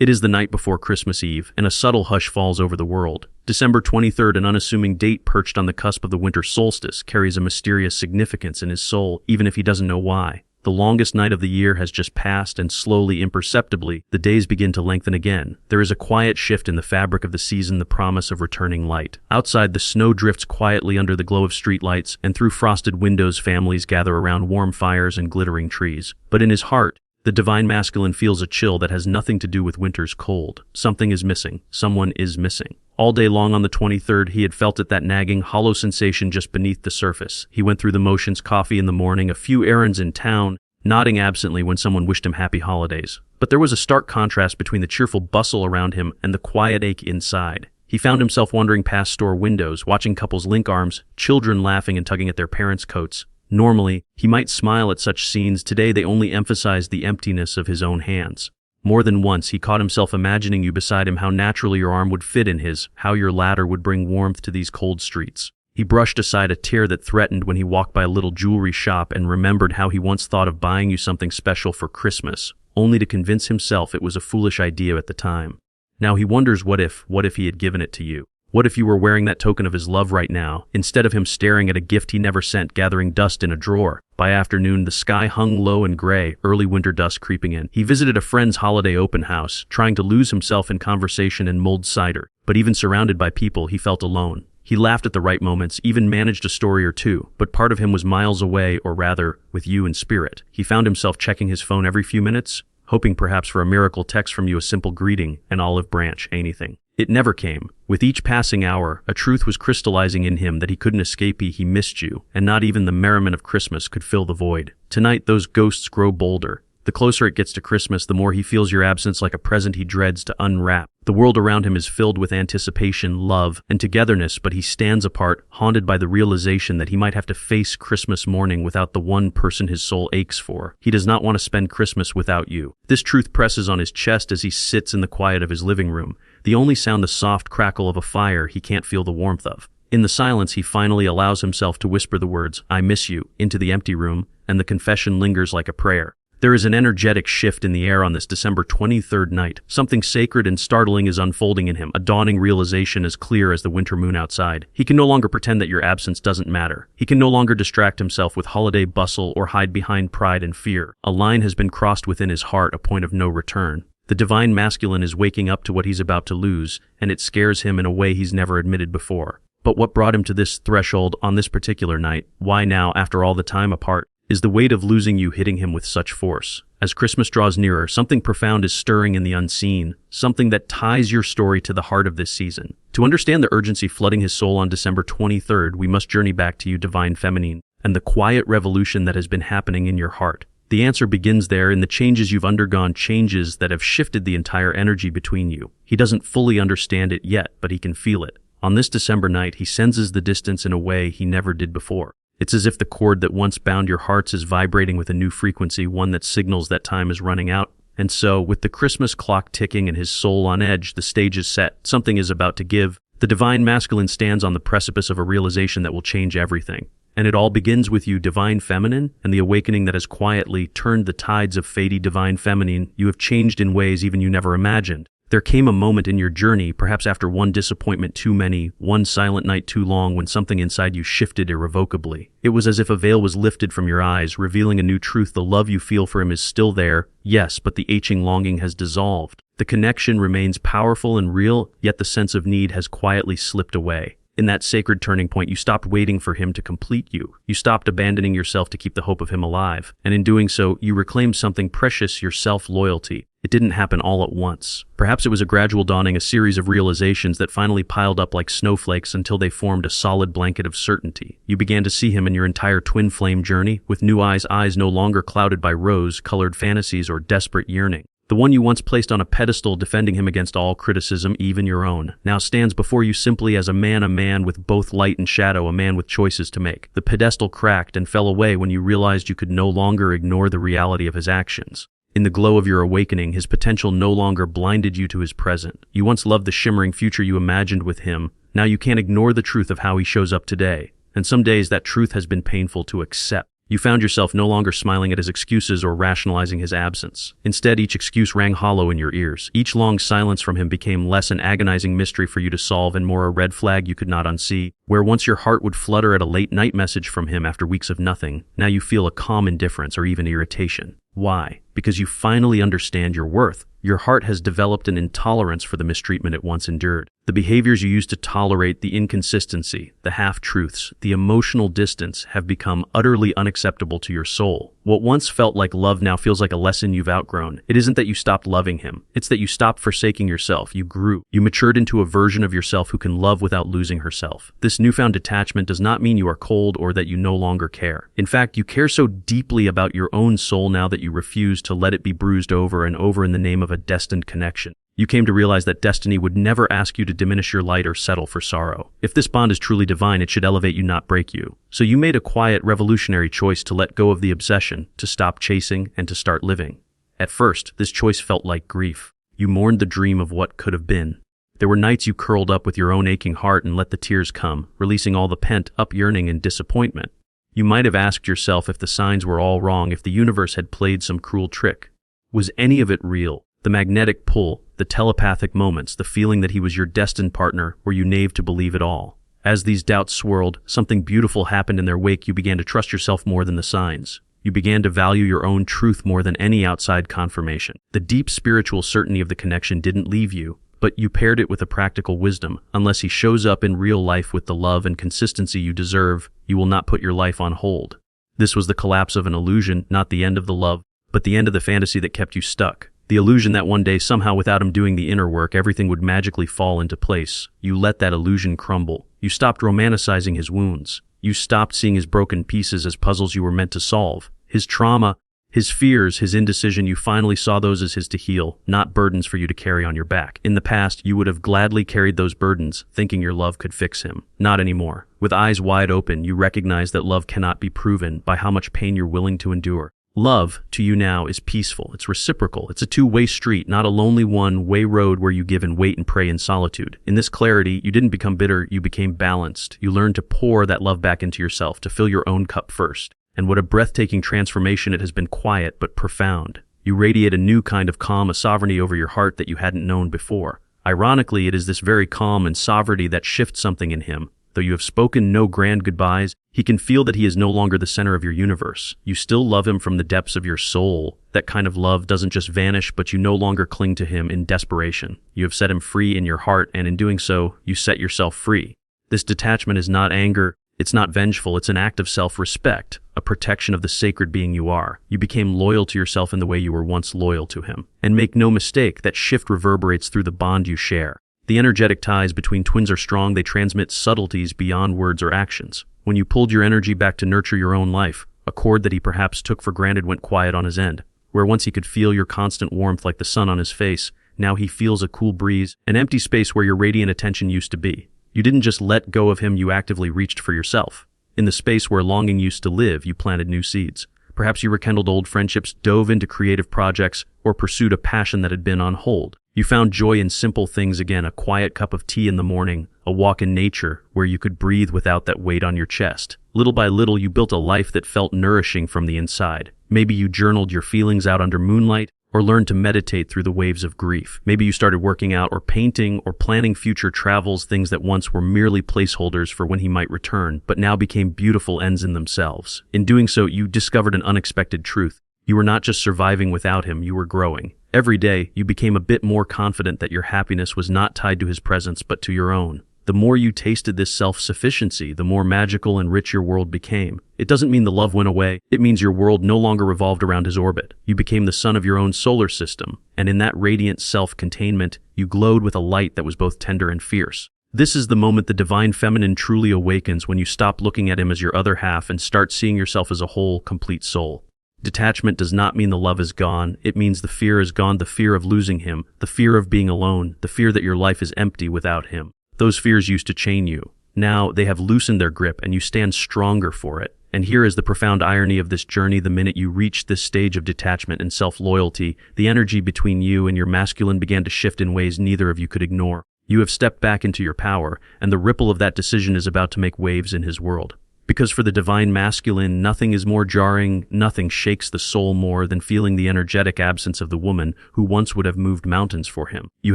It is the night before Christmas Eve, and a subtle hush falls over the world. December 23rd, an unassuming date perched on the cusp of the winter solstice, carries a mysterious significance in his soul, even if he doesn't know why. The longest night of the year has just passed, and slowly, imperceptibly, the days begin to lengthen again. There is a quiet shift in the fabric of the season, the promise of returning light. Outside, the snow drifts quietly under the glow of streetlights, and through frosted windows, families gather around warm fires and glittering trees. But in his heart, the divine masculine feels a chill that has nothing to do with winter's cold. Something is missing. Someone is missing. All day long on the 23rd, he had felt it, that nagging, hollow sensation just beneath the surface. He went through the motions, coffee in the morning, a few errands in town, nodding absently when someone wished him happy holidays. But there was a stark contrast between the cheerful bustle around him and the quiet ache inside. He found himself wandering past store windows, watching couples link arms, children laughing and tugging at their parents' coats. Normally, he might smile at such scenes. Today, they only emphasized the emptiness of his own hands. More than once, he caught himself imagining you beside him, how naturally your arm would fit in his, how your ladder would bring warmth to these cold streets. He brushed aside a tear that threatened when he walked by a little jewelry shop and remembered how he once thought of buying you something special for Christmas, only to convince himself it was a foolish idea at the time. Now he wonders, what if he had given it to you? What if you were wearing that token of his love right now, instead of him staring at a gift he never sent, gathering dust in a drawer? By afternoon, the sky hung low and gray, early winter dust creeping in. He visited a friend's holiday open house, trying to lose himself in conversation and mulled cider. But even surrounded by people, he felt alone. He laughed at the right moments, even managed a story or two, but part of him was miles away, or rather, with you in spirit. He found himself checking his phone every few minutes, hoping perhaps for a miracle text from you, a simple greeting, an olive branch, anything. It never came. With each passing hour, a truth was crystallizing in him that he couldn't escape. He missed you, and not even the merriment of Christmas could fill the void. Tonight, those ghosts grow bolder. The closer it gets to Christmas, the more he feels your absence like a present he dreads to unwrap. The world around him is filled with anticipation, love, and togetherness, but he stands apart, haunted by the realization that he might have to face Christmas morning without the one person his soul aches for. He does not want to spend Christmas without you. This truth presses on his chest as he sits in the quiet of his living room. The only sound, the soft crackle of a fire he can't feel the warmth of. In the silence, he finally allows himself to whisper the words, "I miss you," into the empty room, and the confession lingers like a prayer. There is an energetic shift in the air on this December 23rd night. Something sacred and startling is unfolding in him, a dawning realization as clear as the winter moon outside. He can no longer pretend that your absence doesn't matter. He can no longer distract himself with holiday bustle or hide behind pride and fear. A line has been crossed within his heart, a point of no return. The divine masculine is waking up to what he's about to lose, and it scares him in a way he's never admitted before. But what brought him to this threshold on this particular night? Why now, after all the time apart? Is the weight of losing you hitting him with such force? As Christmas draws nearer, something profound is stirring in the unseen, something that ties your story to the heart of this season. To understand the urgency flooding his soul on December 23rd, we must journey back to you, divine feminine, and the quiet revolution that has been happening in your heart. The answer begins there, in the changes you've undergone, changes that have shifted the entire energy between you. He doesn't fully understand it yet, but he can feel it. On this December night, he senses the distance in a way he never did before. It's as if the cord that once bound your hearts is vibrating with a new frequency, one that signals that time is running out. And so, with the Christmas clock ticking and his soul on edge, the stage is set. Something is about to give. The divine masculine stands on the precipice of a realization that will change everything. And it all begins with you, divine feminine, and the awakening that has quietly turned the tides of fate. Divine feminine, you have changed in ways even you never imagined. There came a moment in your journey, perhaps after one disappointment too many, one silent night too long, when something inside you shifted irrevocably. It was as if a veil was lifted from your eyes, revealing a new truth. The love you feel for him is still there, yes, but the aching longing has dissolved. The connection remains powerful and real, yet the sense of need has quietly slipped away. In that sacred turning point, you stopped waiting for him to complete you. You stopped abandoning yourself to keep the hope of him alive. And in doing so, you reclaimed something precious, your self-loyalty. It didn't happen all at once. Perhaps it was a gradual dawning, a series of realizations that finally piled up like snowflakes until they formed a solid blanket of certainty. You began to see him in your entire twin flame journey, with new eyes no longer clouded by rose-colored fantasies or desperate yearning. The one you once placed on a pedestal, defending him against all criticism, even your own, now stands before you simply as a man with both light and shadow, a man with choices to make. The pedestal cracked and fell away when you realized you could no longer ignore the reality of his actions. In the glow of your awakening, his potential no longer blinded you to his present. You once loved the shimmering future you imagined with him. Now you can't ignore the truth of how he shows up today. And some days that truth has been painful to accept. You found yourself no longer smiling at his excuses or rationalizing his absence. Instead, each excuse rang hollow in your ears. Each long silence from him became less an agonizing mystery for you to solve and more a red flag you could not unsee. Where once your heart would flutter at a late-night message from him after weeks of nothing, now you feel a calm indifference or even irritation. Why? Because you finally understand your worth. Your heart has developed an intolerance for the mistreatment it once endured. The behaviors you used to tolerate, the inconsistency, the half-truths, the emotional distance have become utterly unacceptable to your soul. What once felt like love now feels like a lesson you've outgrown. It isn't that you stopped loving him. It's that you stopped forsaking yourself. You grew. You matured into a version of yourself who can love without losing herself. This newfound detachment does not mean you are cold or that you no longer care. In fact, you care so deeply about your own soul now that you refuse to let it be bruised over and over in the name of a destined connection. You came to realize that destiny would never ask you to diminish your light or settle for sorrow. If this bond is truly divine, it should elevate you, not break you. So you made a quiet, revolutionary choice to let go of the obsession, to stop chasing, and to start living. At first, this choice felt like grief. You mourned the dream of what could have been. There were nights you curled up with your own aching heart and let the tears come, releasing all the pent-up yearning and disappointment. You might have asked yourself if the signs were all wrong, if the universe had played some cruel trick. Was any of it real? The magnetic pull, the telepathic moments, the feeling that he was your destined partner, were you naive to believe it all? As these doubts swirled, something beautiful happened in their wake. You began to trust yourself more than the signs. You began to value your own truth more than any outside confirmation. The deep spiritual certainty of the connection didn't leave you, but you paired it with a practical wisdom. Unless he shows up in real life with the love and consistency you deserve, you will not put your life on hold. This was the collapse of an illusion, not the end of the love, but the end of the fantasy that kept you stuck. The illusion that one day, somehow without him doing the inner work, everything would magically fall into place. You let that illusion crumble. You stopped romanticizing his wounds. You stopped seeing his broken pieces as puzzles you were meant to solve. His trauma, his fears, his indecision, you finally saw those as his to heal, not burdens for you to carry on your back. In the past, you would have gladly carried those burdens, thinking your love could fix him. Not anymore. With eyes wide open, you recognize that love cannot be proven by how much pain you're willing to endure. Love, to you now, is peaceful. It's reciprocal. It's a two-way street, not a lonely one-way road where you give and wait and pray in solitude. In this clarity, you didn't become bitter, you became balanced. You learned to pour that love back into yourself, to fill your own cup first. And what a breathtaking transformation it has been, quiet but profound. You radiate a new kind of calm, a sovereignty over your heart that you hadn't known before. Ironically, it is this very calm and sovereignty that shifts something in him. Though you have spoken no grand goodbyes, he can feel that he is no longer the center of your universe. You still love him from the depths of your soul. That kind of love doesn't just vanish, but you no longer cling to him in desperation. You have set him free in your heart, and in doing so, you set yourself free. This detachment is not anger, it's not vengeful, it's an act of self-respect, a protection of the sacred being you are. You became loyal to yourself in the way you were once loyal to him. And make no mistake, that shift reverberates through the bond you share. The energetic ties between twins are strong. They transmit subtleties beyond words or actions. When you pulled your energy back to nurture your own life, a chord that he perhaps took for granted went quiet on his end. Where once he could feel your constant warmth like the sun on his face, now he feels a cool breeze, an empty space where your radiant attention used to be. You didn't just let go of him, you actively reached for yourself. In the space where longing used to live, you planted new seeds. Perhaps you rekindled old friendships, dove into creative projects, or pursued a passion that had been on hold. You found joy in simple things again, a quiet cup of tea in the morning, a walk in nature where you could breathe without that weight on your chest. Little by little, you built a life that felt nourishing from the inside. Maybe you journaled your feelings out under moonlight, or learned to meditate through the waves of grief. Maybe you started working out or painting or planning future travels, things that once were merely placeholders for when he might return, but now became beautiful ends in themselves. In doing so, you discovered an unexpected truth. You were not just surviving without him, you were growing. Every day, you became a bit more confident that your happiness was not tied to his presence, but to your own. The more you tasted this self-sufficiency, the more magical and rich your world became. It doesn't mean the love went away. It means your world no longer revolved around his orbit. You became the sun of your own solar system, and in that radiant self-containment, you glowed with a light that was both tender and fierce. This is the moment the divine feminine truly awakens, when you stop looking at him as your other half and start seeing yourself as a whole, complete soul. Detachment does not mean the love is gone. It means the fear is gone, the fear of losing him, the fear of being alone, the fear that your life is empty without him. Those fears used to chain you. Now they have loosened their grip and you stand stronger for it. And here is the profound irony of this journey. The minute you reached this stage of detachment and self-loyalty, the energy between you and your masculine began to shift in ways neither of you could ignore. You have stepped back into your power, and the ripple of that decision is about to make waves in his world. Because for the divine masculine, nothing is more jarring, nothing shakes the soul more than feeling the energetic absence of the woman who once would have moved mountains for him. You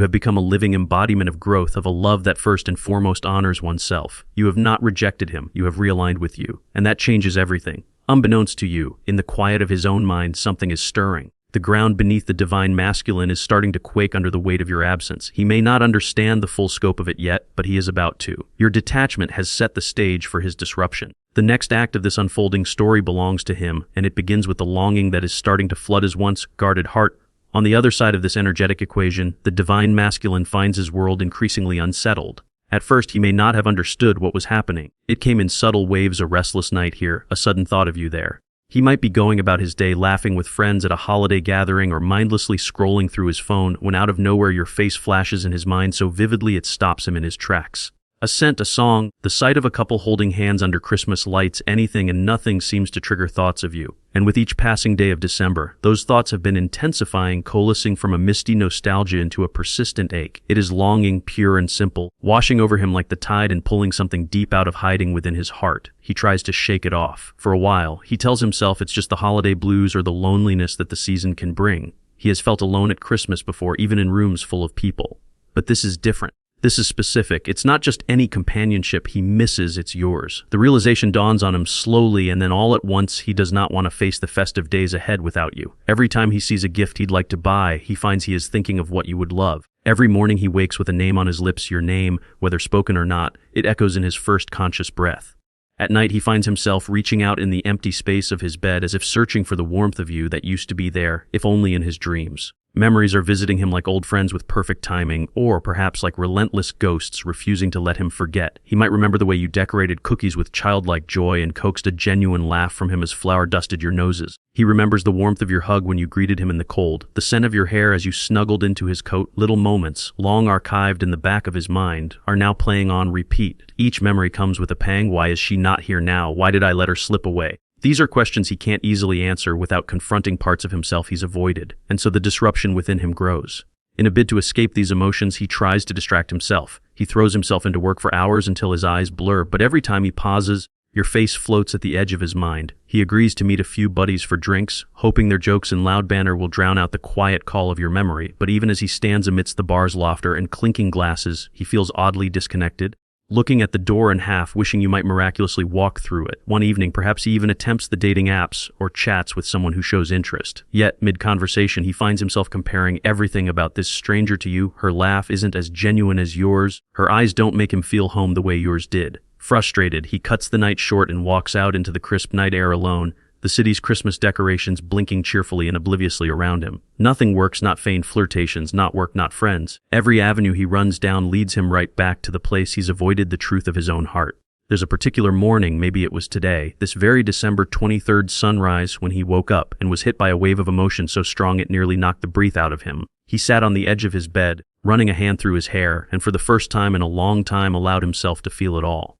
have become a living embodiment of growth, of a love that first and foremost honors oneself. You have not rejected him, you have realigned with you, and that changes everything. Unbeknownst to you, in the quiet of his own mind, something is stirring. The ground beneath the divine masculine is starting to quake under the weight of your absence. He may not understand the full scope of it yet, but he is about to. Your detachment has set the stage for his disruption. The next act of this unfolding story belongs to him, and it begins with the longing that is starting to flood his once guarded heart. On the other side of this energetic equation, the divine masculine finds his world increasingly unsettled. At first, he may not have understood what was happening. It came in subtle waves: a restless night here, a sudden thought of you there. He might be going about his day laughing with friends at a holiday gathering or mindlessly scrolling through his phone when out of nowhere your face flashes in his mind so vividly it stops him in his tracks. A scent, a song, the sight of a couple holding hands under Christmas lights, anything and nothing seems to trigger thoughts of you. And with each passing day of December, those thoughts have been intensifying, coalescing from a misty nostalgia into a persistent ache. It is longing, pure and simple, washing over him like the tide and pulling something deep out of hiding within his heart. He tries to shake it off. For a while, he tells himself it's just the holiday blues or the loneliness that the season can bring. He has felt alone at Christmas before, even in rooms full of people. But this is different. This is specific. It's not just any companionship he misses, it's yours. The realization dawns on him slowly, and then all at once he does not want to face the festive days ahead without you. Every time he sees a gift he'd like to buy, he finds he is thinking of what you would love. Every morning he wakes with a name on his lips, your name, whether spoken or not, it echoes in his first conscious breath. At night he finds himself reaching out in the empty space of his bed as if searching for the warmth of you that used to be there, if only in his dreams. Memories are visiting him like old friends with perfect timing, or perhaps like relentless ghosts refusing to let him forget. He might remember the way you decorated cookies with childlike joy and coaxed a genuine laugh from him as flour dusted your noses. He remembers the warmth of your hug when you greeted him in the cold, the scent of your hair as you snuggled into his coat. Little moments, long archived in the back of his mind, are now playing on repeat. Each memory comes with a pang. Why is she not here now? Why did I let her slip away? These are questions he can't easily answer without confronting parts of himself he's avoided, and so the disruption within him grows. In a bid to escape these emotions, he tries to distract himself. He throws himself into work for hours until his eyes blur, but every time he pauses, your face floats at the edge of his mind. He agrees to meet a few buddies for drinks, hoping their jokes and loud banter will drown out the quiet call of your memory, but even as he stands amidst the bar's laughter and clinking glasses, he feels oddly disconnected. Looking at the door in half, wishing you might miraculously walk through it. One evening, perhaps he even attempts the dating apps or chats with someone who shows interest. Yet, mid-conversation, he finds himself comparing everything about this stranger to you. Her laugh isn't as genuine as yours. Her eyes don't make him feel home the way yours did. Frustrated, he cuts the night short and walks out into the crisp night air alone, the city's Christmas decorations blinking cheerfully and obliviously around him. Nothing works, not feigned flirtations, not work, not friends. Every avenue he runs down leads him right back to the place he's avoided, the truth of his own heart. There's a particular morning, maybe it was today, this very December 23rd sunrise, when he woke up and was hit by a wave of emotion so strong it nearly knocked the breath out of him. He sat on the edge of his bed, running a hand through his hair, and for the first time in a long time allowed himself to feel it all.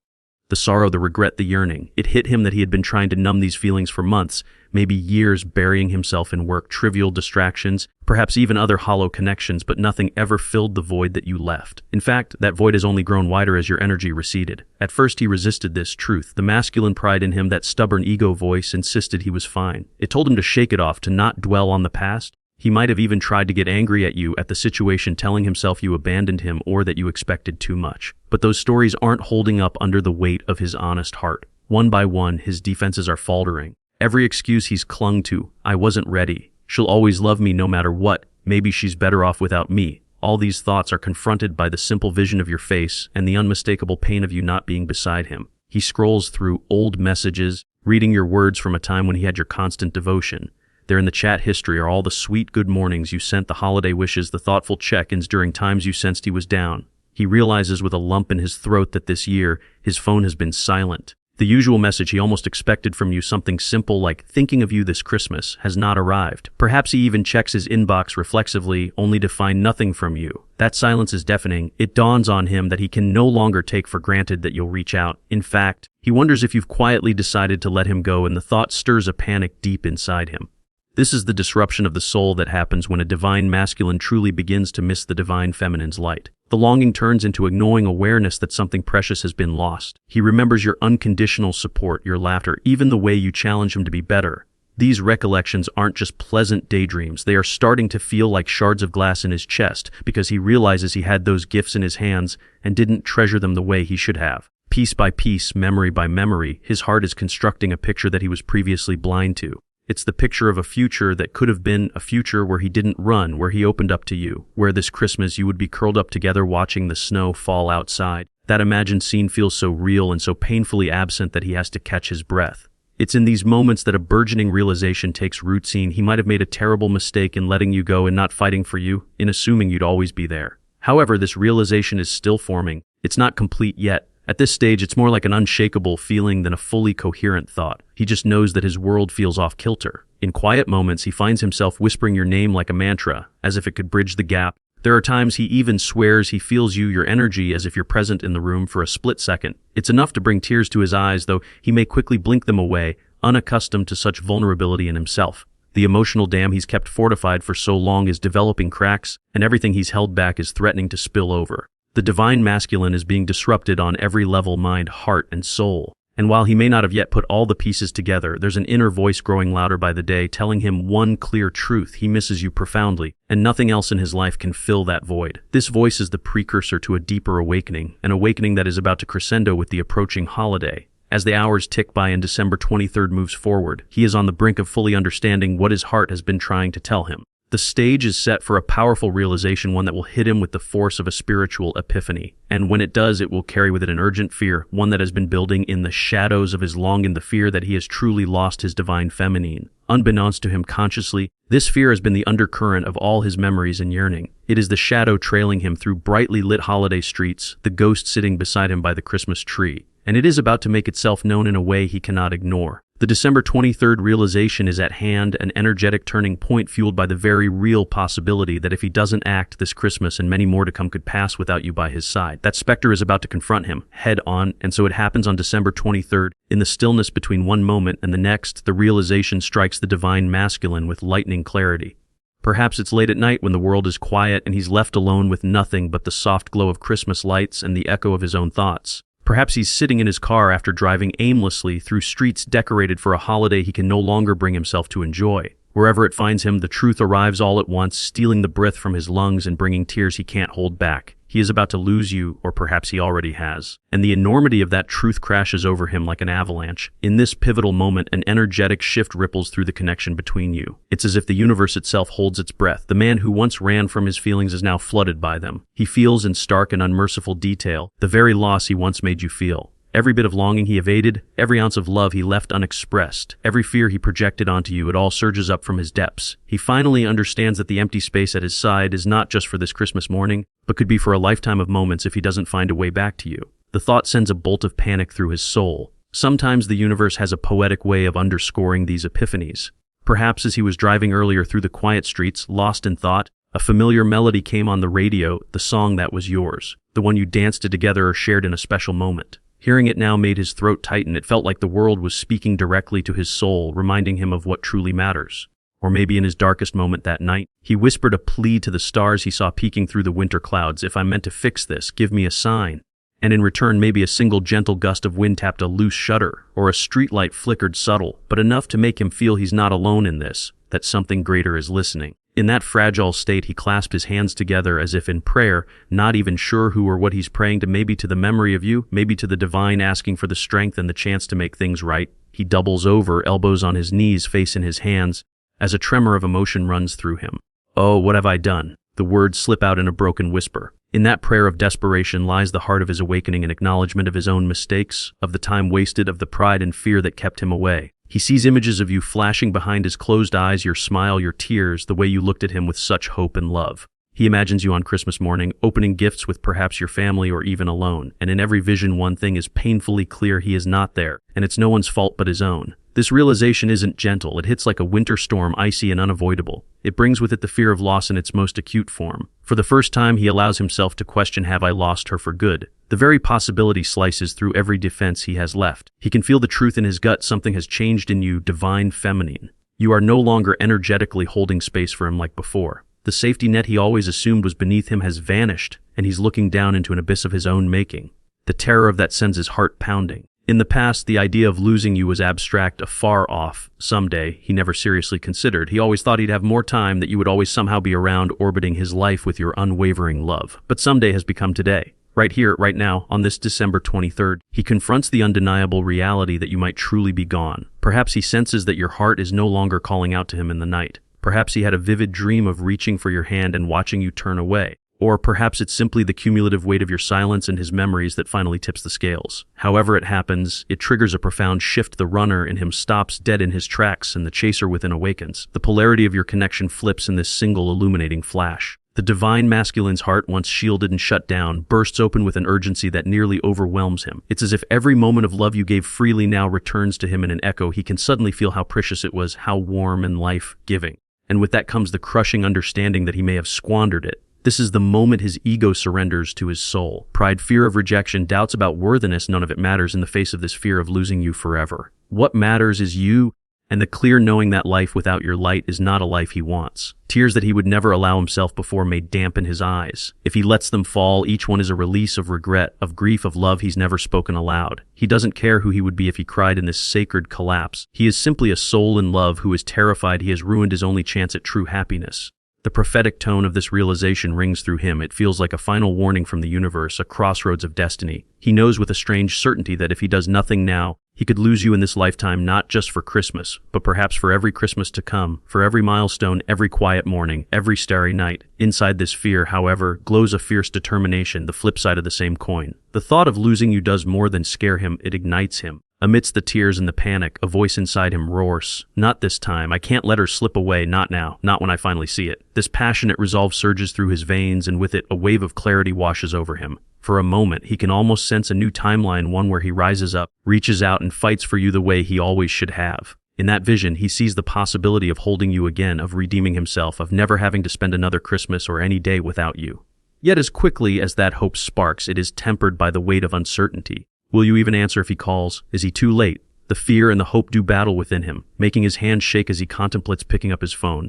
The sorrow, the regret, the yearning. It hit him that he had been trying to numb these feelings for months, maybe years, burying himself in work, trivial distractions, perhaps even other hollow connections, but nothing ever filled the void that you left. In fact, that void has only grown wider as your energy receded. At first he resisted this truth. The masculine pride in him, that stubborn ego voice, insisted he was fine. It told him to shake it off, to not dwell on the past. He might have even tried to get angry at you, at the situation, telling himself you abandoned him or that you expected too much. But those stories aren't holding up under the weight of his honest heart. One by one, his defenses are faltering. Every excuse he's clung to, I wasn't ready. She'll always love me no matter what. Maybe she's better off without me. All these thoughts are confronted by the simple vision of your face and the unmistakable pain of you not being beside him. He scrolls through old messages, reading your words from a time when he had your constant devotion. There in the chat history are all the sweet good mornings you sent, the holiday wishes, the thoughtful check-ins during times you sensed he was down. He realizes with a lump in his throat that this year, his phone has been silent. The usual message he almost expected from you, something simple like thinking of you this Christmas, has not arrived. Perhaps he even checks his inbox reflexively, only to find nothing from you. That silence is deafening. It dawns on him that he can no longer take for granted that you'll reach out. In fact, he wonders if you've quietly decided to let him go, and the thought stirs a panic deep inside him. This is the disruption of the soul that happens when a divine masculine truly begins to miss the divine feminine's light. The longing turns into a gnawing awareness that something precious has been lost. He remembers your unconditional support, your laughter, even the way you challenge him to be better. These recollections aren't just pleasant daydreams, they are starting to feel like shards of glass in his chest because he realizes he had those gifts in his hands and didn't treasure them the way he should have. Piece by piece, memory by memory, his heart is constructing a picture that he was previously blind to. It's the picture of a future that could have been a future where he didn't run, where he opened up to you, where this Christmas you would be curled up together watching the snow fall outside. That imagined scene feels so real and so painfully absent that he has to catch his breath. It's in these moments that a burgeoning realization takes root. He might have made a terrible mistake in letting you go and not fighting for you, in assuming you'd always be there. However, this realization is still forming. It's not complete yet. At this stage, it's more like an unshakable feeling than a fully coherent thought. He just knows that his world feels off kilter. In quiet moments, he finds himself whispering your name like a mantra, as if it could bridge the gap. There are times he even swears he feels you, your energy, as if you're present in the room for a split second. It's enough to bring tears to his eyes, though he may quickly blink them away, unaccustomed to such vulnerability in himself. The emotional dam he's kept fortified for so long is developing cracks, and everything he's held back is threatening to spill over. The divine masculine is being disrupted on every level: mind, heart, and soul. And while he may not have yet put all the pieces together, there's an inner voice growing louder by the day, telling him one clear truth: he misses you profoundly, and nothing else in his life can fill that void. This voice is the precursor to a deeper awakening, an awakening that is about to crescendo with the approaching holiday. As the hours tick by and December 23rd moves forward, he is on the brink of fully understanding what his heart has been trying to tell him. The stage is set for a powerful realization, one that will hit him with the force of a spiritual epiphany. And when it does, it will carry with it an urgent fear, one that has been building in the shadows of his longing, the fear that he has truly lost his divine feminine. Unbeknownst to him consciously, this fear has been the undercurrent of all his memories and yearning. It is the shadow trailing him through brightly lit holiday streets, the ghost sitting beside him by the Christmas tree. And it is about to make itself known in a way he cannot ignore. The December 23rd realization is at hand, an energetic turning point fueled by the very real possibility that if he doesn't act, this Christmas and many more to come could pass without you by his side. That specter is about to confront him, head on, and so it happens on December 23rd. In the stillness between one moment and the next, the realization strikes the divine masculine with lightning clarity. Perhaps it's late at night when the world is quiet and he's left alone with nothing but the soft glow of Christmas lights and the echo of his own thoughts. Perhaps he's sitting in his car after driving aimlessly through streets decorated for a holiday he can no longer bring himself to enjoy. Wherever it finds him, the truth arrives all at once, stealing the breath from his lungs and bringing tears he can't hold back. He is about to lose you, or perhaps he already has. And the enormity of that truth crashes over him like an avalanche. In this pivotal moment, an energetic shift ripples through the connection between you. It's as if the universe itself holds its breath. The man who once ran from his feelings is now flooded by them. He feels in stark and unmerciful detail the very loss he once made you feel. Every bit of longing he evaded, every ounce of love he left unexpressed, every fear he projected onto you, it all surges up from his depths. He finally understands that the empty space at his side is not just for this Christmas morning, but could be for a lifetime of moments if he doesn't find a way back to you. The thought sends a bolt of panic through his soul. Sometimes the universe has a poetic way of underscoring these epiphanies. Perhaps as he was driving earlier through the quiet streets, lost in thought, a familiar melody came on the radio, the song that was yours, the one you danced to together or shared in a special moment. Hearing it now made his throat tighten. It felt like the world was speaking directly to his soul, reminding him of what truly matters. Or maybe in his darkest moment that night, he whispered a plea to the stars he saw peeking through the winter clouds: "If I'm meant to fix this, give me a sign." And in return, maybe a single gentle gust of wind tapped a loose shutter, or a streetlight flickered subtle, but enough to make him feel he's not alone in this, that something greater is listening. In that fragile state, he clasped his hands together as if in prayer, not even sure who or what he's praying to, maybe to the memory of you, maybe to the divine, asking for the strength and the chance to make things right. He doubles over, elbows on his knees, face in his hands, as a tremor of emotion runs through him. "Oh, what have I done?" The words slip out in a broken whisper. In that prayer of desperation lies the heart of his awakening, an acknowledgement of his own mistakes, of the time wasted, of the pride and fear that kept him away. He sees images of you flashing behind his closed eyes, your smile, your tears, the way you looked at him with such hope and love. He imagines you on Christmas morning, opening gifts with perhaps your family or even alone, and in every vision one thing is painfully clear: he is not there, and it's no one's fault but his own. This realization isn't gentle, it hits like a winter storm, icy and unavoidable. It brings with it the fear of loss in its most acute form. For the first time, he allows himself to question: have I lost her for good? The very possibility slices through every defense he has left. He can feel the truth in his gut: something has changed in you, divine feminine. You are no longer energetically holding space for him like before. The safety net he always assumed was beneath him has vanished, and he's looking down into an abyss of his own making. The terror of that sends his heart pounding. In the past, the idea of losing you was abstract, a far-off someday he never seriously considered. He always thought he'd have more time, that you would always somehow be around, orbiting his life with your unwavering love. But someday has become today. Right here, right now, on this December 23rd, he confronts the undeniable reality that you might truly be gone. Perhaps he senses that your heart is no longer calling out to him in the night. Perhaps he had a vivid dream of reaching for your hand and watching you turn away. Or perhaps it's simply the cumulative weight of your silence and his memories that finally tips the scales. However it happens, it triggers a profound shift. The runner in him stops dead in his tracks, and the chaser within awakens. The polarity of your connection flips in this single illuminating flash. The divine masculine's heart, once shielded and shut down, bursts open with an urgency that nearly overwhelms him. It's as if every moment of love you gave freely now returns to him in an echo. He can suddenly feel how precious it was, how warm and life-giving. And with that comes the crushing understanding that he may have squandered it. This is the moment his ego surrenders to his soul. Pride, fear of rejection, doubts about worthiness, none of it matters in the face of this fear of losing you forever. What matters is you, and the clear knowing that life without your light is not a life he wants. Tears that he would never allow himself before may dampen his eyes. If he lets them fall, each one is a release of regret, of grief, of love he's never spoken aloud. He doesn't care who he would be if he cried in this sacred collapse. He is simply a soul in love who is terrified he has ruined his only chance at true happiness. The prophetic tone of this realization rings through him. It feels like a final warning from the universe, a crossroads of destiny. He knows with a strange certainty that if he does nothing now, he could lose you in this lifetime, not just for Christmas, but perhaps for every Christmas to come, for every milestone, every quiet morning, every starry night. Inside this fear, however, glows a fierce determination, the flip side of the same coin. The thought of losing you does more than scare him, it ignites him. Amidst the tears and the panic, a voice inside him roars, "Not this time. I can't let her slip away, not now, not when I finally see it." This passionate resolve surges through his veins, and with it, a wave of clarity washes over him. For a moment, he can almost sense a new timeline, one where he rises up, reaches out, and fights for you the way he always should have. In that vision, he sees the possibility of holding you again, of redeeming himself, of never having to spend another Christmas or any day without you. Yet as quickly as that hope sparks, it is tempered by the weight of uncertainty. Will you even answer if he calls? Is he too late? The fear and the hope do battle within him, making his hands shake as he contemplates picking up his phone.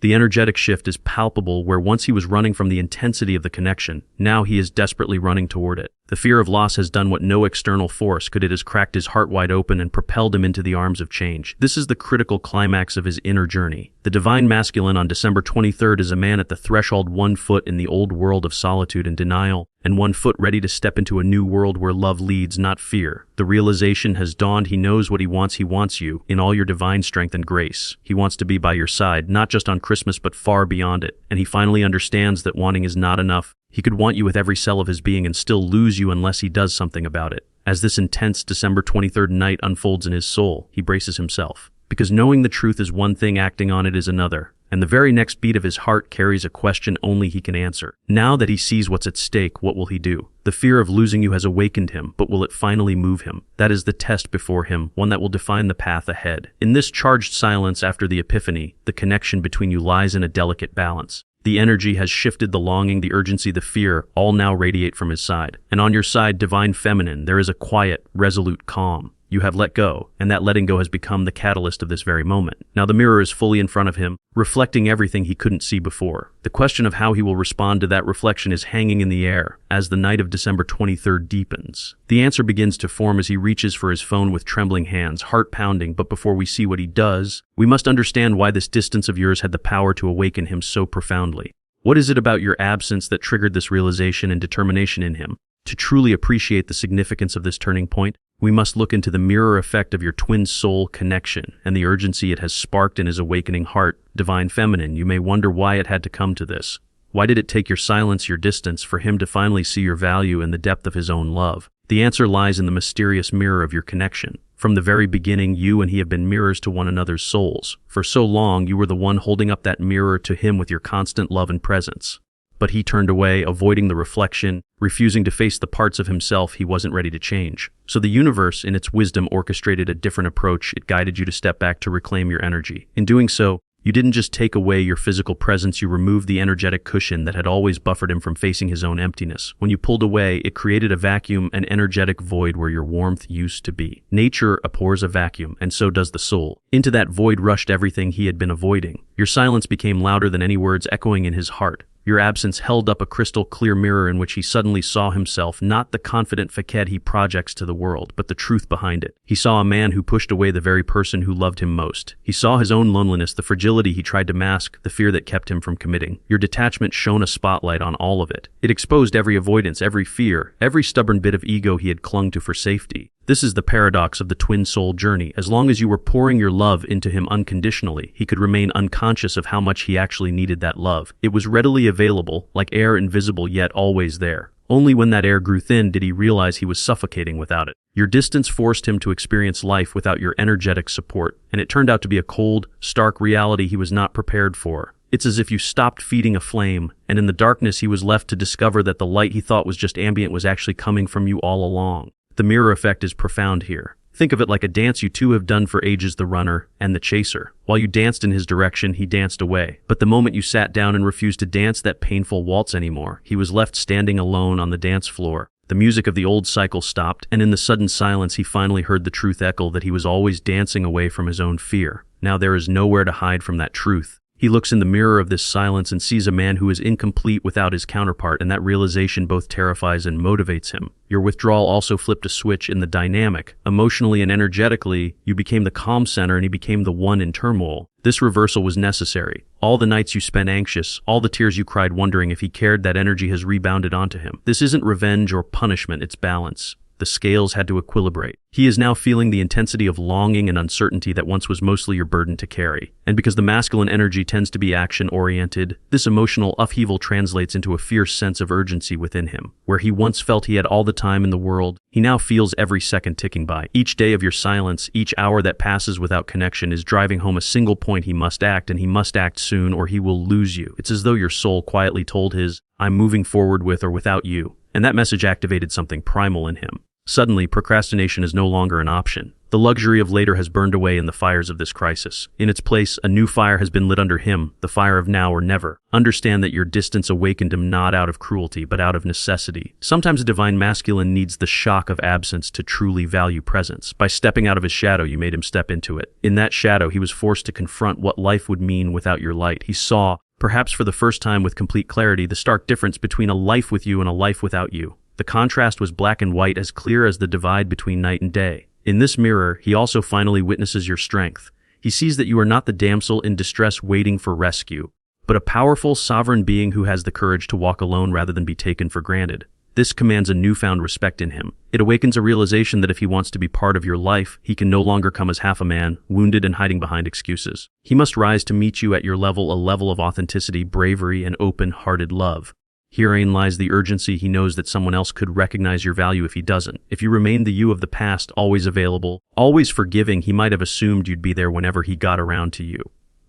The energetic shift is palpable. Where once he was running from the intensity of the connection, now he is desperately running toward it. The fear of loss has done what no external force could. It has cracked his heart wide open and propelled him into the arms of change. This is the critical climax of his inner journey. The divine masculine on December 23rd is a man at the threshold, 1 foot in the old world of solitude and denial, and 1 foot ready to step into a new world where love leads, not fear. The realization has dawned. He knows what he wants. He wants you in all your divine strength and grace. He wants to be by your side, not just on Christmas, but far beyond it. And he finally understands that wanting is not enough. He could want you with every cell of his being and still lose you unless he does something about it. As this intense December 23rd night unfolds in his soul, he braces himself. Because knowing the truth is one thing, acting on it is another. And the very next beat of his heart carries a question only he can answer. Now that he sees what's at stake, what will he do? The fear of losing you has awakened him, but will it finally move him? That is the test before him, one that will define the path ahead. In this charged silence after the epiphany, the connection between you lies in a delicate balance. The energy has shifted, the longing, the urgency, the fear, all now radiate from his side. And on your side, divine feminine, there is a quiet, resolute calm. You have let go, and that letting go has become the catalyst of this very moment. Now the mirror is fully in front of him, reflecting everything he couldn't see before. The question of how he will respond to that reflection is hanging in the air as the night of December 23rd deepens. The answer begins to form as he reaches for his phone with trembling hands, heart pounding. But before we see what he does, we must understand why this distance of yours had the power to awaken him so profoundly. What is it about your absence that triggered this realization and determination in him? To truly appreciate the significance of this turning point, we must look into the mirror effect of your twin soul connection and the urgency it has sparked in his awakening heart. Divine feminine, you may wonder why it had to come to this. Why did it take your silence, your distance, for him to finally see your value and the depth of his own love? The answer lies in the mysterious mirror of your connection. From the very beginning, you and he have been mirrors to one another's souls. For so long, you were the one holding up that mirror to him with your constant love and presence. But he turned away, avoiding the reflection, refusing to face the parts of himself he wasn't ready to change. So the universe, in its wisdom, orchestrated a different approach. It guided you to step back to reclaim your energy. In doing so, You didn't just take away your physical presence, you removed the energetic cushion that had always buffered him from facing his own emptiness. When you pulled away, it created a vacuum, an energetic void where your warmth used to be. Nature abhors a vacuum, and so does the soul. Into that void rushed everything he had been avoiding. Your silence became louder than any words echoing in his heart. Your absence held up a crystal-clear mirror in which he suddenly saw himself, not the confident facade he projects to the world, but the truth behind it. He saw a man who pushed away the very person who loved him most. He saw his own loneliness, the fragility he tried to mask, the fear that kept him from committing. Your detachment shone a spotlight on all of it. It exposed every avoidance, every fear, every stubborn bit of ego he had clung to for safety. This is the paradox of the twin soul journey. As long as you were pouring your love into him unconditionally, he could remain unconscious of how much he actually needed that love. It was readily available, like air, invisible yet always there. Only when that air grew thin did he realize he was suffocating without it. Your distance forced him to experience life without your energetic support, and it turned out to be a cold, stark reality he was not prepared for. It's as if you stopped feeding a flame, and in the darkness he was left to discover that the light he thought was just ambient was actually coming from you all along. The mirror effect is profound here. Think of it like a dance you two have done for ages, the runner and the chaser. While you danced in his direction, he danced away. But the moment you sat down and refused to dance that painful waltz anymore, he was left standing alone on the dance floor. The music of the old cycle stopped, and in the sudden silence he finally heard the truth echo that he was always dancing away from his own fear. Now there is nowhere to hide from that truth. He looks in the mirror of this silence and sees a man who is incomplete without his counterpart, and that realization both terrifies and motivates him. Your withdrawal also flipped a switch in the dynamic. Emotionally and energetically, you became the calm center and he became the one in turmoil. This reversal was necessary. All the nights you spent anxious, all the tears you cried wondering if he cared, that energy has rebounded onto him. This isn't revenge or punishment, it's balance. The scales had to equilibrate. He is now feeling the intensity of longing and uncertainty that once was mostly your burden to carry. And because the masculine energy tends to be action-oriented, this emotional upheaval translates into a fierce sense of urgency within him. Where he once felt he had all the time in the world, he now feels every second ticking by. Each day of your silence, each hour that passes without connection is driving home a single point: he must act, and he must act soon or he will lose you. It's as though your soul quietly told his, "I'm moving forward with or without you." And that message activated something primal in him. Suddenly, procrastination is no longer an option. The luxury of later has burned away in the fires of this crisis. In its place, a new fire has been lit under him, the fire of now or never. Understand that your distance awakened him not out of cruelty, but out of necessity. Sometimes a divine masculine needs the shock of absence to truly value presence. By stepping out of his shadow, you made him step into it. In that shadow, he was forced to confront what life would mean without your light. He saw, perhaps for the first time with complete clarity, the stark difference between a life with you and a life without you. The contrast was black and white, as clear as the divide between night and day. In this mirror, he also finally witnesses your strength. He sees that you are not the damsel in distress waiting for rescue, but a powerful, sovereign being who has the courage to walk alone rather than be taken for granted. This commands a newfound respect in him. It awakens a realization that if he wants to be part of your life, he can no longer come as half a man, wounded and hiding behind excuses. He must rise to meet you at your level, a level of authenticity, bravery, and open-hearted love. Herein lies the urgency. He knows that someone else could recognize your value if he doesn't. If you remain the you of the past, always available, always forgiving, he might have assumed you'd be there whenever he got around to you.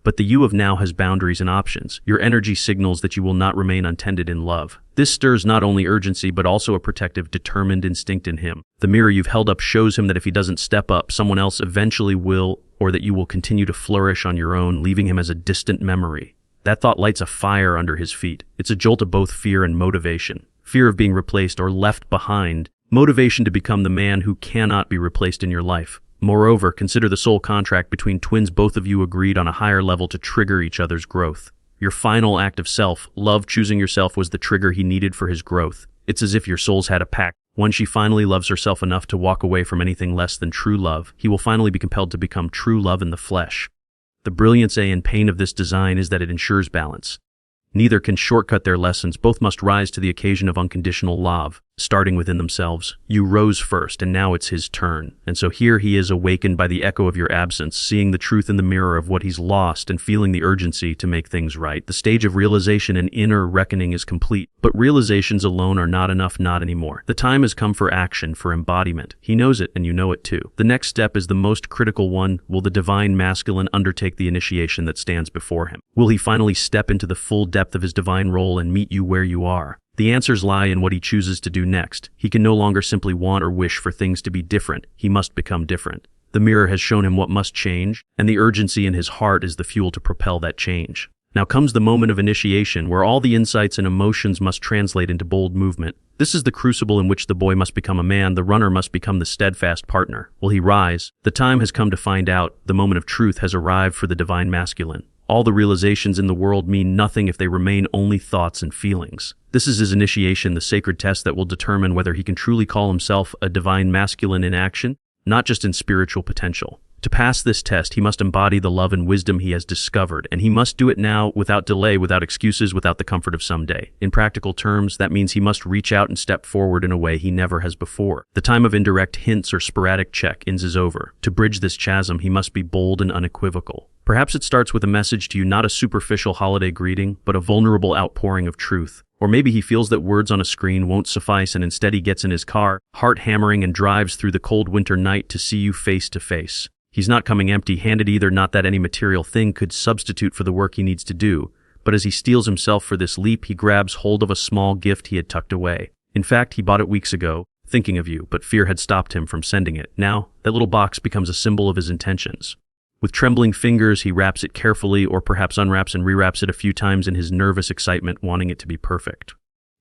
But the you of now has boundaries and options. Your energy signals that you will not remain untended in love. This stirs not only urgency, but also a protective, determined instinct in him. The mirror you've held up shows him that if he doesn't step up, someone else eventually will, or that you will continue to flourish on your own, leaving him as a distant memory. That thought lights a fire under his feet. It's a jolt of both fear and motivation. Fear of being replaced or left behind. Motivation to become the man who cannot be replaced in your life. Moreover, consider the soul contract between twins. Both of you agreed on a higher level to trigger each other's growth. Your final act of self, love, choosing yourself, was the trigger he needed for his growth. It's as if your souls had a pact. When she finally loves herself enough to walk away from anything less than true love, he will finally be compelled to become true love in the flesh. The brilliance and pain of this design is that it ensures balance. Neither can shortcut their lessons. Both must rise to the occasion of unconditional love, starting within themselves. You rose first, and now it's his turn. And so here he is, awakened by the echo of your absence, seeing the truth in the mirror of what he's lost and feeling the urgency to make things right. The stage of realization and inner reckoning is complete, but realizations alone are not enough, not anymore. The time has come for action, for embodiment. He knows it, and you know it too. The next step is the most critical one. Will the divine masculine undertake the initiation that stands before him? Will he finally step into the full depth of his divine role and meet you where you are? The answers lie in what he chooses to do next. He can no longer simply want or wish for things to be different. He must become different. The mirror has shown him what must change, and the urgency in his heart is the fuel to propel that change. Now comes the moment of initiation, where all the insights and emotions must translate into bold movement. This is the crucible in which the boy must become a man, the runner must become the steadfast partner. Will he rise? The time has come to find out. The moment of truth has arrived for the divine masculine. All the realizations in the world mean nothing if they remain only thoughts and feelings. This is his initiation, the sacred test that will determine whether he can truly call himself a divine masculine in action, not just in spiritual potential. To pass this test, he must embody the love and wisdom he has discovered, and he must do it now without delay, without excuses, without the comfort of someday. In practical terms, that means he must reach out and step forward in a way he never has before. The time of indirect hints or sporadic check-ins is over. To bridge this chasm, he must be bold and unequivocal. Perhaps it starts with a message to you, not a superficial holiday greeting, but a vulnerable outpouring of truth. Or maybe he feels that words on a screen won't suffice, and instead he gets in his car, heart hammering, and drives through the cold winter night to see you face to face. He's not coming empty-handed either, not that any material thing could substitute for the work he needs to do, but as he steels himself for this leap, he grabs hold of a small gift he had tucked away. In fact, he bought it weeks ago, thinking of you, but fear had stopped him from sending it. Now, that little box becomes a symbol of his intentions. With trembling fingers, he wraps it carefully, or perhaps unwraps and rewraps it a few times in his nervous excitement, wanting it to be perfect.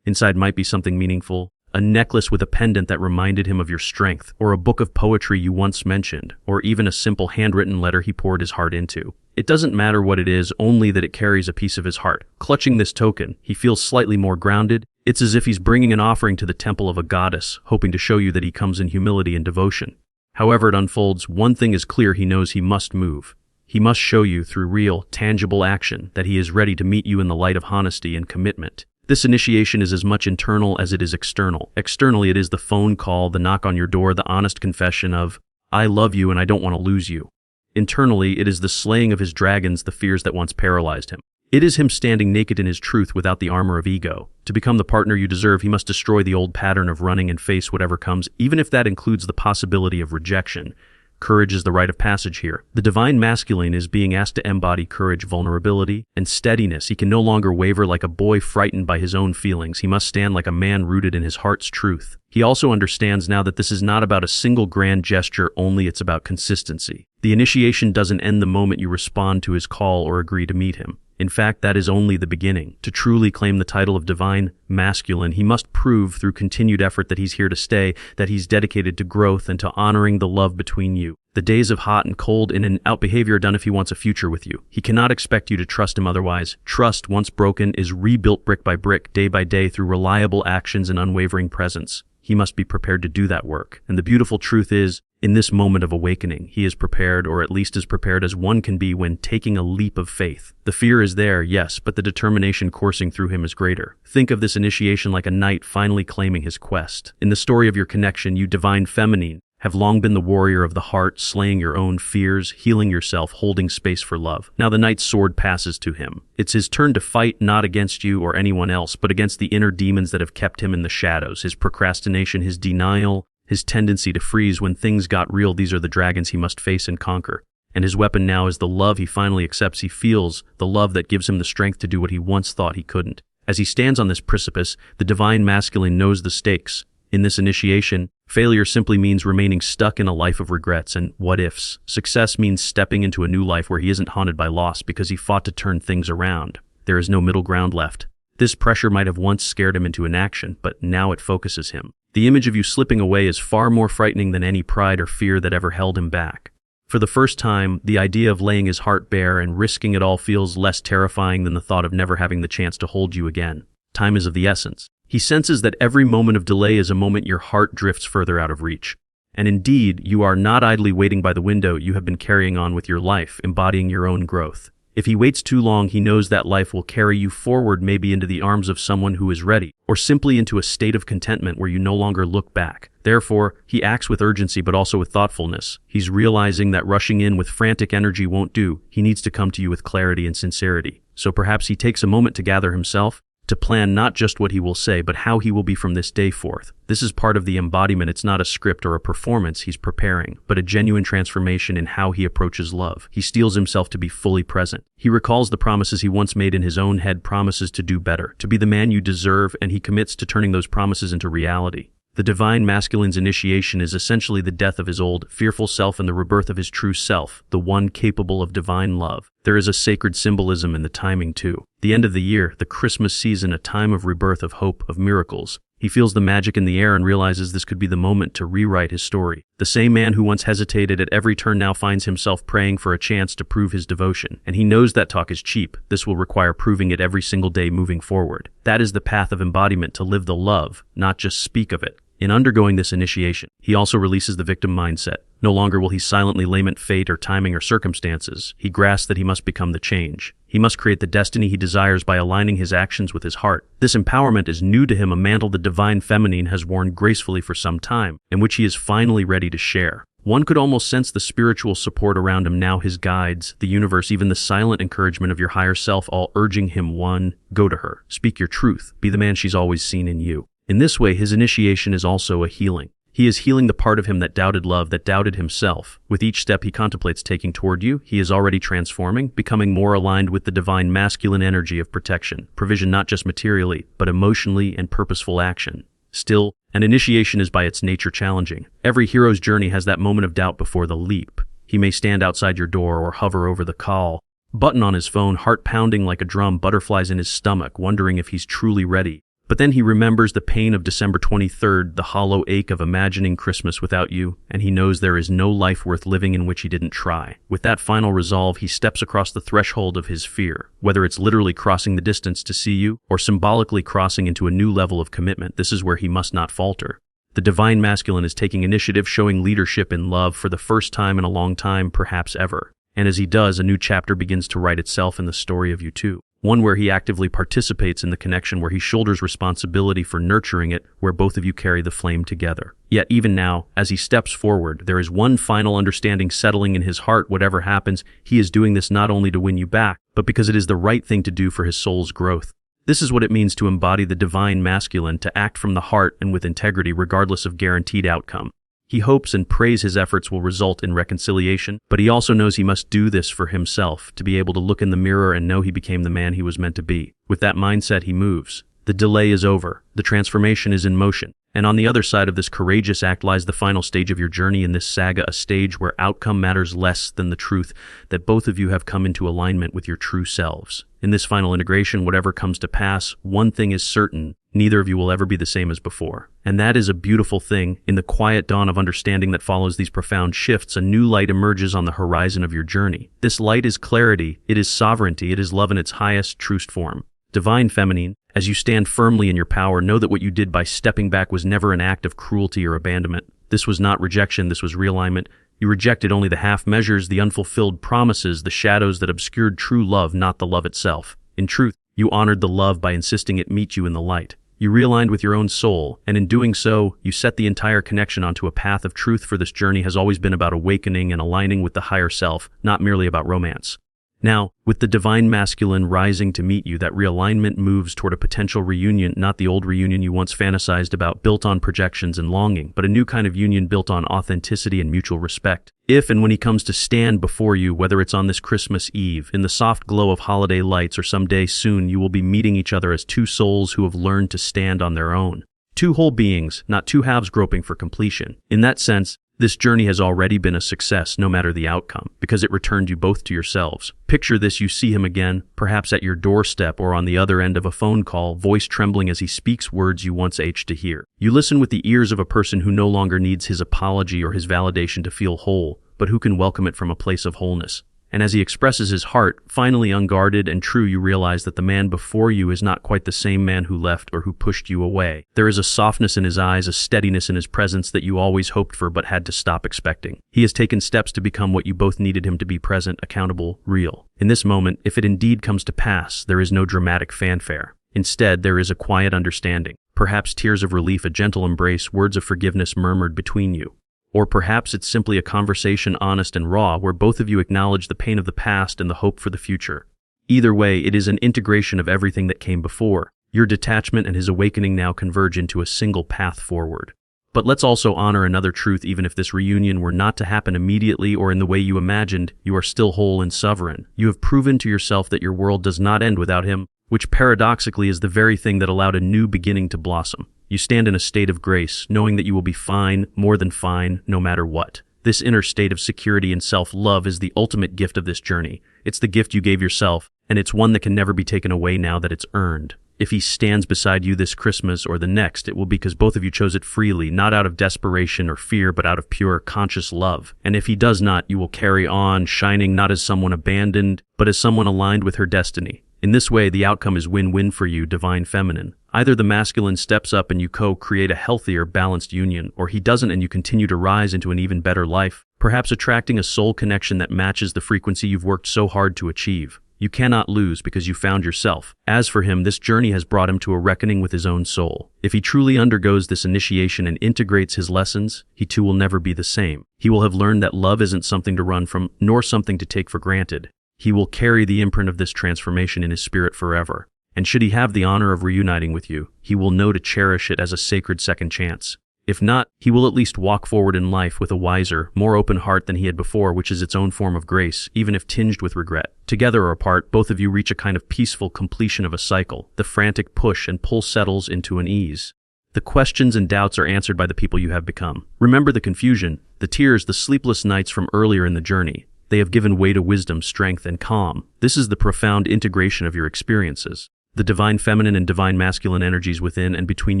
Inside might be something meaningful. A necklace with a pendant that reminded him of your strength, or a book of poetry you once mentioned, or even a simple handwritten letter he poured his heart into. It doesn't matter what it is, only that it carries a piece of his heart. Clutching this token, he feels slightly more grounded. It's as if he's bringing an offering to the temple of a goddess, hoping to show you that he comes in humility and devotion. However it unfolds, one thing is clear: he knows he must move. He must show you through real, tangible action that he is ready to meet you in the light of honesty and commitment. This initiation is as much internal as it is external. Externally, it is the phone call, the knock on your door, the honest confession of, "I love you and I don't want to lose you." Internally, it is the slaying of his dragons, the fears that once paralyzed him. It is him standing naked in his truth without the armor of ego. To become the partner you deserve, he must destroy the old pattern of running and face whatever comes, even if that includes the possibility of rejection. Courage is the rite of passage here. The divine masculine is being asked to embody courage, vulnerability, and steadiness. He can no longer waver like a boy frightened by his own feelings. He must stand like a man rooted in his heart's truth. He also understands now that this is not about a single grand gesture only, it's about consistency. The initiation doesn't end the moment you respond to his call or agree to meet him. In fact, that is only the beginning. To truly claim the title of divine masculine, he must prove through continued effort that he's here to stay, that he's dedicated to growth and to honoring the love between you. The days of hot and cold in and out behavior are done if he wants a future with you. He cannot expect you to trust him otherwise. Trust, once broken, is rebuilt brick by brick, day by day, through reliable actions and unwavering presence. He must be prepared to do that work. And the beautiful truth is, in this moment of awakening, he is prepared, or at least as prepared as one can be when taking a leap of faith. The fear is there, yes, but the determination coursing through him is greater. Think of this initiation like a knight finally claiming his quest. In the story of your connection, you divine feminine have long been the warrior of the heart, slaying your own fears, healing yourself, holding space for love. Now the knight's sword passes to him. It's his turn to fight, not against you or anyone else, but against the inner demons that have kept him in the shadows. His procrastination, his denial, his tendency to freeze when things got real. These are the dragons he must face and conquer. And his weapon now is the love he finally accepts. He feels the love that gives him the strength to do what he once thought he couldn't. As he stands on this precipice, the divine masculine knows the stakes. In this initiation, failure simply means remaining stuck in a life of regrets and what-ifs. Success means stepping into a new life where he isn't haunted by loss because he fought to turn things around. There is no middle ground left. This pressure might have once scared him into inaction, but now it focuses him. The image of you slipping away is far more frightening than any pride or fear that ever held him back. For the first time, the idea of laying his heart bare and risking it all feels less terrifying than the thought of never having the chance to hold you again. Time is of the essence. He senses that every moment of delay is a moment your heart drifts further out of reach. And indeed, you are not idly waiting by the window. You have been carrying on with your life, embodying your own growth. If he waits too long, he knows that life will carry you forward, maybe into the arms of someone who is ready, or simply into a state of contentment where you no longer look back. Therefore, he acts with urgency but also with thoughtfulness. He's realizing that rushing in with frantic energy won't do. He needs to come to you with clarity and sincerity. So perhaps he takes a moment to gather himself, to plan not just what he will say, but how he will be from this day forth. This is part of the embodiment. It's not a script or a performance he's preparing, but a genuine transformation in how he approaches love. He steels himself to be fully present. He recalls the promises he once made in his own head, promises to do better, to be the man you deserve, and he commits to turning those promises into reality. The divine masculine's initiation is essentially the death of his old, fearful self and the rebirth of his true self, the one capable of divine love. There is a sacred symbolism in the timing too. The end of the year, the Christmas season, a time of rebirth, of hope, of miracles. He feels the magic in the air and realizes this could be the moment to rewrite his story. The same man who once hesitated at every turn now finds himself praying for a chance to prove his devotion. And he knows that talk is cheap. This will require proving it every single day moving forward. That is the path of embodiment, to live the love, not just speak of it. In undergoing this initiation, he also releases the victim mindset. No longer will he silently lament fate or timing or circumstances. He grasps that he must become the change. He must create the destiny he desires by aligning his actions with his heart. This empowerment is new to him, a mantle the divine feminine has worn gracefully for some time, and which he is finally ready to share. One could almost sense the spiritual support around him now, his guides, the universe, even the silent encouragement of your higher self, all urging him, one, go to her, speak your truth, be the man she's always seen in you. In this way, his initiation is also a healing. He is healing the part of him that doubted love, that doubted himself. With each step he contemplates taking toward you, he is already transforming, becoming more aligned with the divine masculine energy of protection, provision not just materially, but emotionally and purposeful action. Still, an initiation is by its nature challenging. Every hero's journey has that moment of doubt before the leap. He may stand outside your door or hover over the call button on his phone, heart pounding like a drum, butterflies in his stomach, wondering if he's truly ready. But then he remembers the pain of December 23rd, the hollow ache of imagining Christmas without you, and he knows there is no life worth living in which he didn't try. With that final resolve, he steps across the threshold of his fear. Whether it's literally crossing the distance to see you, or symbolically crossing into a new level of commitment, this is where he must not falter. The divine masculine is taking initiative, showing leadership in love for the first time in a long time, perhaps ever. And as he does, a new chapter begins to write itself in the story of you two. One where he actively participates in the connection, where he shoulders responsibility for nurturing it, where both of you carry the flame together. Yet even now, as he steps forward, there is one final understanding settling in his heart. Whatever happens, he is doing this not only to win you back, but because it is the right thing to do for his soul's growth. This is what it means to embody the divine masculine, to act from the heart and with integrity regardless of guaranteed outcome. He hopes and prays his efforts will result in reconciliation, but he also knows he must do this for himself, to be able to look in the mirror and know he became the man he was meant to be. With that mindset, he moves. The delay is over. The transformation is in motion. And on the other side of this courageous act lies the final stage of your journey in this saga, a stage where outcome matters less than the truth that both of you have come into alignment with your true selves. In this final integration, whatever comes to pass, one thing is certain: neither of you will ever be the same as before. And that is a beautiful thing. In the quiet dawn of understanding that follows these profound shifts, a new light emerges on the horizon of your journey. This light is clarity, it is sovereignty, it is love in its highest, truest form. Divine feminine, as you stand firmly in your power, know that what you did by stepping back was never an act of cruelty or abandonment. This was not rejection, this was realignment. You rejected only the half measures, the unfulfilled promises, the shadows that obscured true love, not the love itself. In truth, you honored the love by insisting it meet you in the light. You realigned with your own soul, and in doing so, you set the entire connection onto a path of truth, for this journey has always been about awakening and aligning with the higher self, not merely about romance. Now, with the divine masculine rising to meet you, that realignment moves toward a potential reunion, not the old reunion you once fantasized about, built on projections and longing, but a new kind of union built on authenticity and mutual respect. If and when he comes to stand before you, whether it's on this Christmas Eve, in the soft glow of holiday lights, or someday soon, you will be meeting each other as two souls who have learned to stand on their own. Two whole beings, not two halves groping for completion. In that sense, this journey has already been a success, no matter the outcome, because it returned you both to yourselves. Picture this: you see him again, perhaps at your doorstep or on the other end of a phone call, voice trembling as he speaks words you once ached to hear. You listen with the ears of a person who no longer needs his apology or his validation to feel whole, but who can welcome it from a place of wholeness. And as he expresses his heart, finally unguarded and true, you realize that the man before you is not quite the same man who left or who pushed you away. There is a softness in his eyes, a steadiness in his presence that you always hoped for but had to stop expecting. He has taken steps to become what you both needed him to be: present, accountable, real. In this moment, if it indeed comes to pass, there is no dramatic fanfare. Instead, there is a quiet understanding, perhaps tears of relief, a gentle embrace, words of forgiveness murmured between you. Or perhaps it's simply a conversation, honest and raw, where both of you acknowledge the pain of the past and the hope for the future. Either way, it is an integration of everything that came before. Your detachment and his awakening now converge into a single path forward. But let's also honor another truth: even if this reunion were not to happen immediately or in the way you imagined, you are still whole and sovereign. You have proven to yourself that your world does not end without him, which paradoxically is the very thing that allowed a new beginning to blossom. You stand in a state of grace, knowing that you will be fine, more than fine, no matter what. This inner state of security and self-love is the ultimate gift of this journey. It's the gift you gave yourself, and it's one that can never be taken away now that it's earned. If he stands beside you this Christmas or the next, it will be because both of you chose it freely, not out of desperation or fear, but out of pure, conscious love. And if he does not, you will carry on, shining not as someone abandoned, but as someone aligned with her destiny. In this way, the outcome is win-win for you, divine feminine. Either the masculine steps up and you co-create a healthier, balanced union, or he doesn't and you continue to rise into an even better life, perhaps attracting a soul connection that matches the frequency you've worked so hard to achieve. You cannot lose because you found yourself. As for him, this journey has brought him to a reckoning with his own soul. If he truly undergoes this initiation and integrates his lessons, he too will never be the same. He will have learned that love isn't something to run from, nor something to take for granted. He will carry the imprint of this transformation in his spirit forever. And should he have the honor of reuniting with you, he will know to cherish it as a sacred second chance. If not, he will at least walk forward in life with a wiser, more open heart than he had before, which is its own form of grace, even if tinged with regret. Together or apart, both of you reach a kind of peaceful completion of a cycle. The frantic push and pull settles into an ease. The questions and doubts are answered by the people you have become. Remember the confusion, the tears, the sleepless nights from earlier in the journey. They have given way to wisdom, strength, and calm. This is the profound integration of your experiences. The divine feminine and divine masculine energies within and between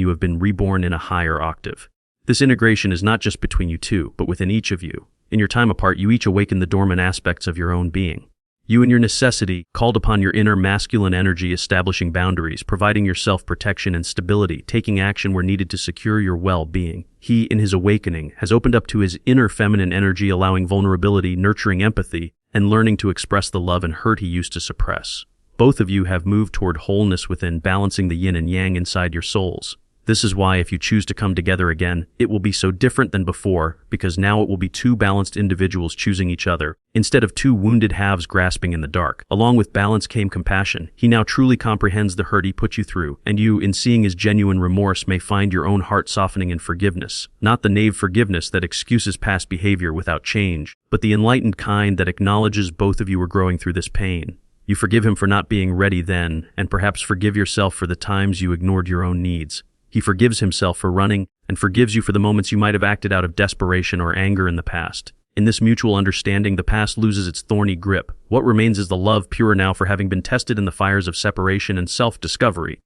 you have been reborn in a higher octave. This integration is not just between you two, but within each of you. In your time apart, you each awaken the dormant aspects of your own being. You in your necessity called upon your inner masculine energy, establishing boundaries, providing yourself protection and stability, taking action where needed to secure your well-being. He, in his awakening, has opened up to his inner feminine energy, allowing vulnerability, nurturing empathy, and learning to express the love and hurt he used to suppress. Both of you have moved toward wholeness within, balancing the yin and yang inside your souls. This is why if you choose to come together again, it will be so different than before, because now it will be two balanced individuals choosing each other, instead of two wounded halves grasping in the dark. Along with balance came compassion. He now truly comprehends the hurt he put you through, and you, in seeing his genuine remorse, may find your own heart softening in forgiveness. Not the naive forgiveness that excuses past behavior without change, but the enlightened kind that acknowledges both of you were growing through this pain. You forgive him for not being ready then, and perhaps forgive yourself for the times you ignored your own needs. He forgives himself for running and forgives you for the moments you might have acted out of desperation or anger in the past. In this mutual understanding, the past loses its thorny grip. What remains is the love, pure now for having been tested in the fires of separation and self-discovery.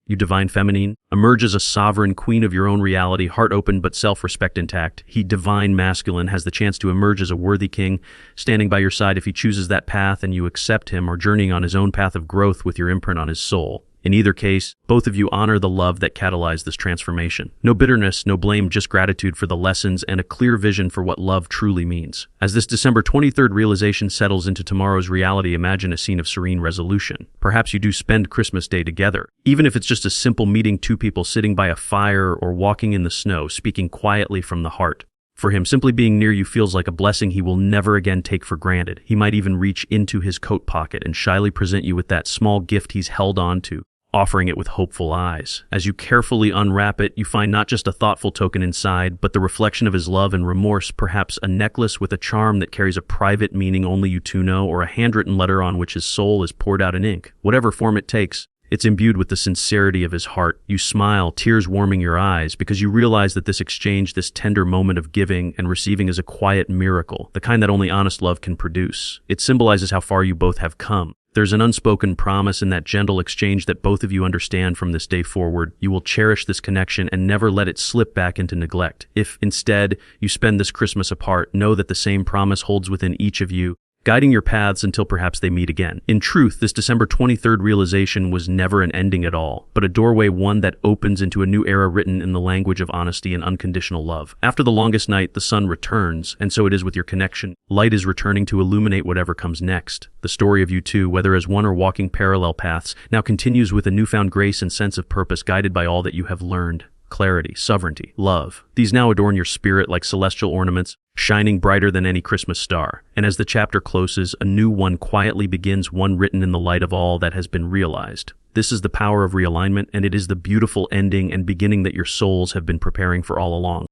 You divine feminine, emerge as a sovereign queen of your own reality, heart open but self-respect intact. He divine masculine has the chance to emerge as a worthy king, standing by your side if he chooses that path and you accept him, or journeying on his own path of growth with your imprint on his soul. In either case, both of you honor the love that catalyzed this transformation. No bitterness, no blame, just gratitude for the lessons and a clear vision for what love truly means. As this December 23rd realization settles into tomorrow's reality, imagine a scene of serene resolution. Perhaps you do spend Christmas Day together, even if it's just a simple meeting, two people sitting by a fire or walking in the snow, speaking quietly from the heart. For him, simply being near you feels like a blessing he will never again take for granted. He might even reach into his coat pocket and shyly present you with that small gift he's held on to, offering it with hopeful eyes. As you carefully unwrap it, you find not just a thoughtful token inside, but the reflection of his love and remorse, perhaps a necklace with a charm that carries a private meaning only you two know, or a handwritten letter on which his soul is poured out in ink. Whatever form it takes, it's imbued with the sincerity of his heart. You smile, tears warming your eyes, because you realize that this exchange, this tender moment of giving and receiving, is a quiet miracle, the kind that only honest love can produce. It symbolizes how far you both have come. There's an unspoken promise in that gentle exchange that both of you understand from this day forward. You will cherish this connection and never let it slip back into neglect. If, instead, you spend this Christmas apart, know that the same promise holds within each of you, guiding your paths until perhaps they meet again. In truth, this December 23rd realization was never an ending at all, but a doorway, one that opens into a new era written in the language of honesty and unconditional love. After the longest night, the sun returns, and so it is with your connection. Light is returning to illuminate whatever comes next. The story of you two, whether as one or walking parallel paths, now continues with a newfound grace and sense of purpose, guided by all that you have learned. Clarity, sovereignty, love. These now adorn your spirit like celestial ornaments, shining brighter than any Christmas star. And as the chapter closes, a new one quietly begins, one written in the light of all that has been realized. This is the power of realignment, and it is the beautiful ending and beginning that your souls have been preparing for all along.